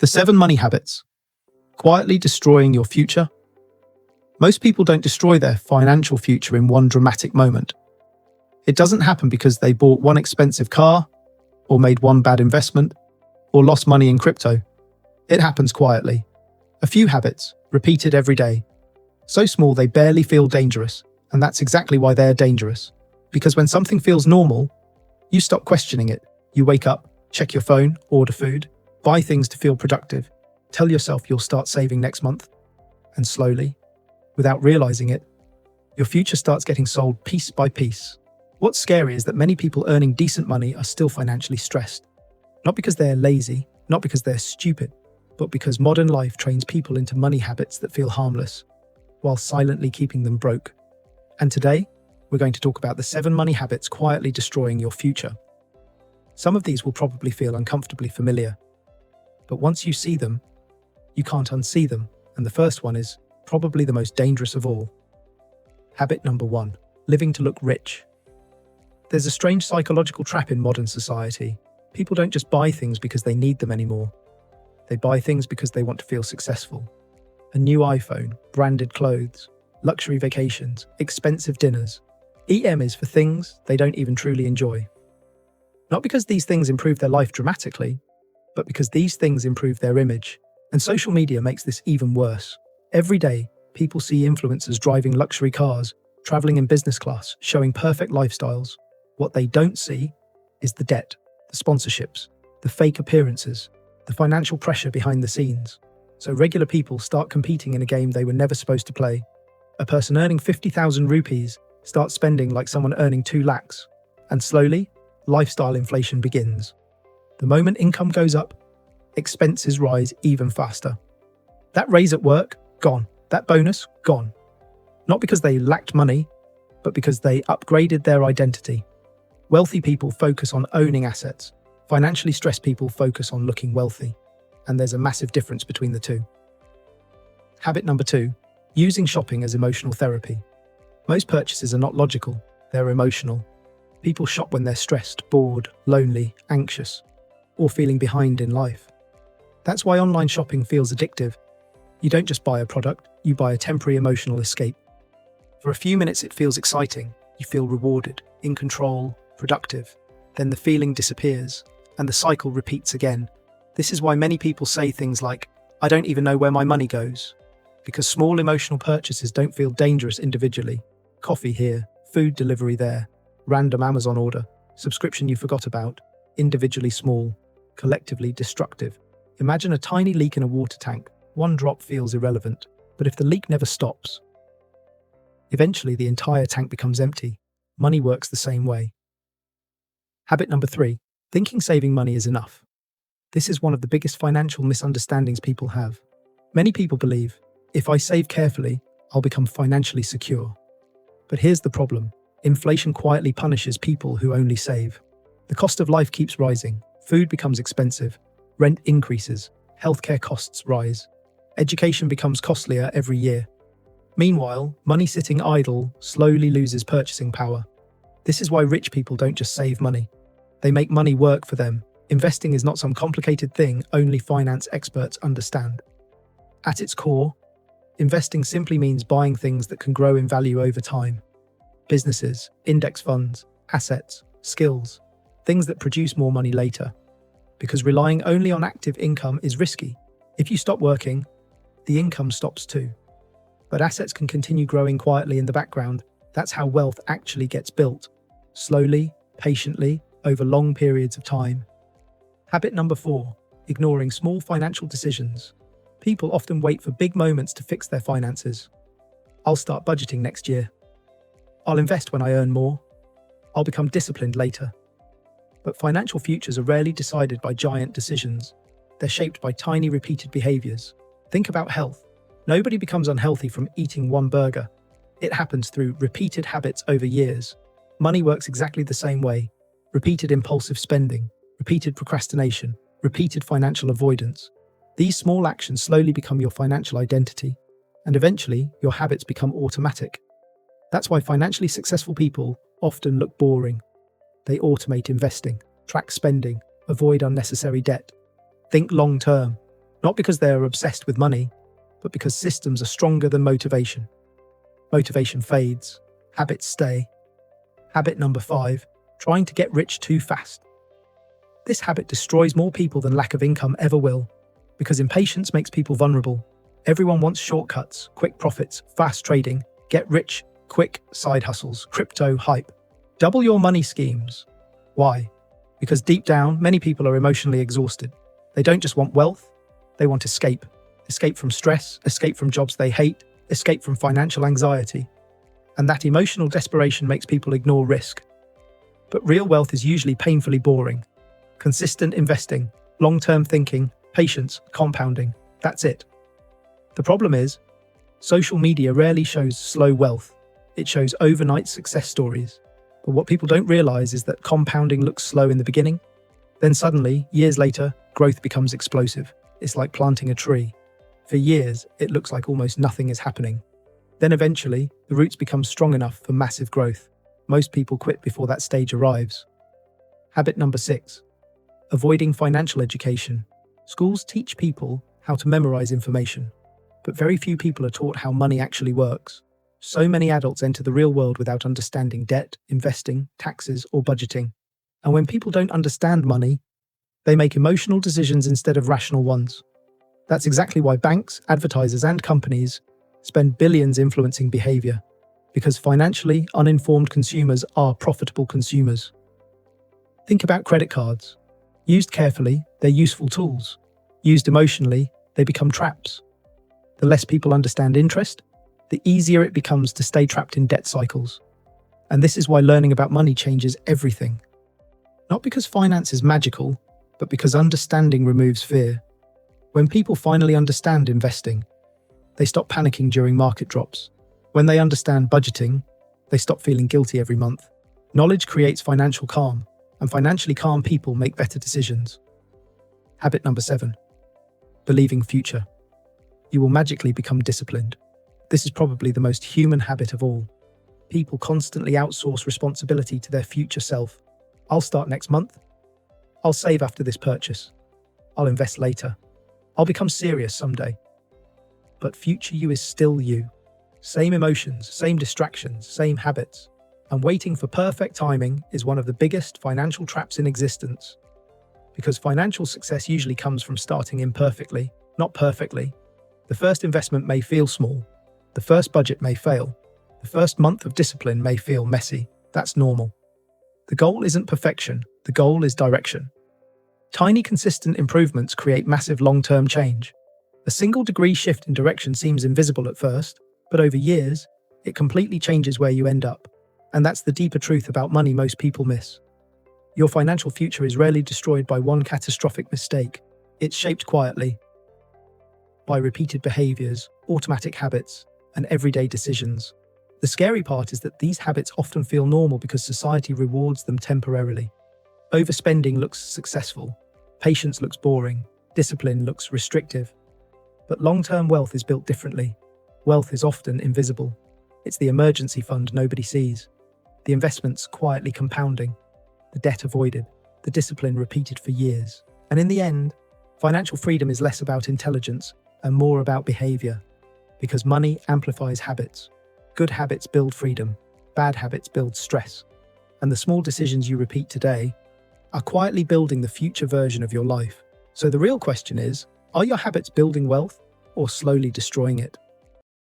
The 7 money habits. Quietly destroying your future. Most people don't destroy their financial future in one dramatic moment. It doesn't happen because they bought one expensive car, or made one bad investment, or lost money in crypto. It happens quietly. A few habits, repeated every day. So small they barely feel dangerous, and that's exactly why they're dangerous. Because when something feels normal, you stop questioning it. You wake up, check your phone, order food, buy things to feel productive, tell yourself you'll start saving next month, and slowly, without realizing it, your future starts getting sold piece by piece. What's scary is that many people earning decent money are still financially stressed. Not because they're lazy, not because they're stupid, but because modern life trains people into money habits that feel harmless, while silently keeping them broke. And today, we're going to talk about the 7 money habits quietly destroying your future. Some of these will probably feel uncomfortably familiar, but once you see them, you can't unsee them, and the first one is probably the most dangerous of all. Habit number 1, living to look rich. There's a strange psychological trap in modern society. People don't just buy things because they need them anymore. They buy things because they want to feel successful. A new iPhone, branded clothes, luxury vacations, expensive dinners. EM is for things they don't even truly enjoy. Not because these things improve their life dramatically, but because these things improve their image. And social media makes this even worse. Every day, people see influencers driving luxury cars, traveling in business class, showing perfect lifestyles. What they don't see is the debt, the sponsorships, the fake appearances, the financial pressure behind the scenes. So regular people start competing in a game they were never supposed to play. A person earning 50,000 rupees starts spending like someone earning 2 lakhs. And slowly, lifestyle inflation begins. The moment income goes up, expenses rise even faster. That raise at work, gone. That bonus, gone. Not because they lacked money, but because they upgraded their identity. Wealthy people focus on owning assets. Financially stressed people focus on looking wealthy. And there's a massive difference between the two. Habit number 2, using shopping as emotional therapy. Most purchases are not logical, they're emotional. People shop when they're stressed, bored, lonely, anxious, or feeling behind in life. That's why online shopping feels addictive. You don't just buy a product, you buy a temporary emotional escape. For a few minutes it feels exciting, you feel rewarded, in control, productive. Then the feeling disappears, and the cycle repeats again. This is why many people say things like, "I don't even know where my money goes." Because small emotional purchases don't feel dangerous individually. Coffee here, food delivery there, random Amazon order, subscription you forgot about, individually small, collectively destructive. Imagine a tiny leak in a water tank. One drop feels irrelevant, but if the leak never stops, eventually the entire tank becomes empty. Money works the same way. Habit number 3, thinking saving money is enough. This is one of the biggest financial misunderstandings people have. Many people believe, if I save carefully, I'll become financially secure. But here's the problem. Inflation quietly punishes people who only save. The cost of life keeps rising. Food becomes expensive. Rent increases. Healthcare costs rise. Education becomes costlier every year. Meanwhile, money sitting idle slowly loses purchasing power. This is why rich people don't just save money. They make money work for them. Investing is not some complicated thing only finance experts understand. At its core, investing simply means buying things that can grow in value over time. Businesses, index funds, assets, skills, things that produce more money later. Because relying only on active income is risky. If you stop working, the income stops too. But assets can continue growing quietly in the background. That's how wealth actually gets built. Slowly, patiently, over long periods of time. Habit number 4, ignoring small financial decisions. People often wait for big moments to fix their finances. I'll start budgeting next year. I'll invest when I earn more. I'll become disciplined later. But financial futures are rarely decided by giant decisions. They're shaped by tiny repeated behaviors. Think about health. Nobody becomes unhealthy from eating one burger. It happens through repeated habits over years. Money works exactly the same way. Repeated impulsive spending, repeated procrastination, repeated financial avoidance. These small actions slowly become your financial identity, and eventually your habits become automatic. That's why financially successful people often look boring. They automate investing, track spending, avoid unnecessary debt. Think long-term. Not because they are obsessed with money, but because systems are stronger than motivation. Motivation fades, habits stay. Habit number 5, trying to get rich too fast. This habit destroys more people than lack of income ever will, because impatience makes people vulnerable. Everyone wants shortcuts, quick profits, fast trading, get rich, quick side hustles, crypto hype. Double your money schemes. Why? Because deep down, many people are emotionally exhausted. They don't just want wealth, they want escape. Escape from stress, escape from jobs they hate, escape from financial anxiety. And that emotional desperation makes people ignore risk. But real wealth is usually painfully boring. Consistent investing, long-term thinking, patience, compounding. That's it. The problem is, social media rarely shows slow wealth. It shows overnight success stories. But what people don't realize is that compounding looks slow in the beginning. Then suddenly, years later, growth becomes explosive. It's like planting a tree. For years, it looks like almost nothing is happening. Then eventually, the roots become strong enough for massive growth. Most people quit before that stage arrives. Habit number 6, avoiding financial education. Schools teach people how to memorize information, but very few people are taught how money actually works. So many adults enter the real world without understanding debt, investing, taxes, or budgeting. And when people don't understand money, they make emotional decisions instead of rational ones. That's exactly why banks, advertisers, and companies spend billions influencing behavior, because financially uninformed consumers are profitable consumers. Think about credit cards. Used carefully, they're useful tools. Used emotionally, they become traps. The less people understand interest, the easier it becomes to stay trapped in debt cycles. And this is why learning about money changes everything. Not because finance is magical, but because understanding removes fear. When people finally understand investing, they stop panicking during market drops. When they understand budgeting, they stop feeling guilty every month. Knowledge creates financial calm, and financially calm people make better decisions. Habit number 7, believing future. You will magically become disciplined. This is probably the most human habit of all. People constantly outsource responsibility to their future self. I'll start next month. I'll save after this purchase. I'll invest later. I'll become serious someday. But future you is still you. Same emotions, same distractions, same habits. And waiting for perfect timing is one of the biggest financial traps in existence. Because financial success usually comes from starting imperfectly, not perfectly. The first investment may feel small. The first budget may fail. The first month of discipline may feel messy. That's normal. The goal isn't perfection. The goal is direction. Tiny consistent improvements create massive long-term change. A single degree shift in direction seems invisible at first, but over years, it completely changes where you end up. And that's the deeper truth about money most people miss. Your financial future is rarely destroyed by one catastrophic mistake. It's shaped quietly by repeated behaviors, automatic habits, and everyday decisions. The scary part is that these habits often feel normal because society rewards them temporarily. Overspending looks successful, patience looks boring, discipline looks restrictive. But long-term wealth is built differently. Wealth is often invisible. It's the emergency fund nobody sees, the investments quietly compounding, the debt avoided, the discipline repeated for years. And in the end, financial freedom is less about intelligence and more about behavior. Because money amplifies habits. Good habits build freedom, bad habits build stress. And the small decisions you repeat today are quietly building the future version of your life. So the real question is, are your habits building wealth or slowly destroying it?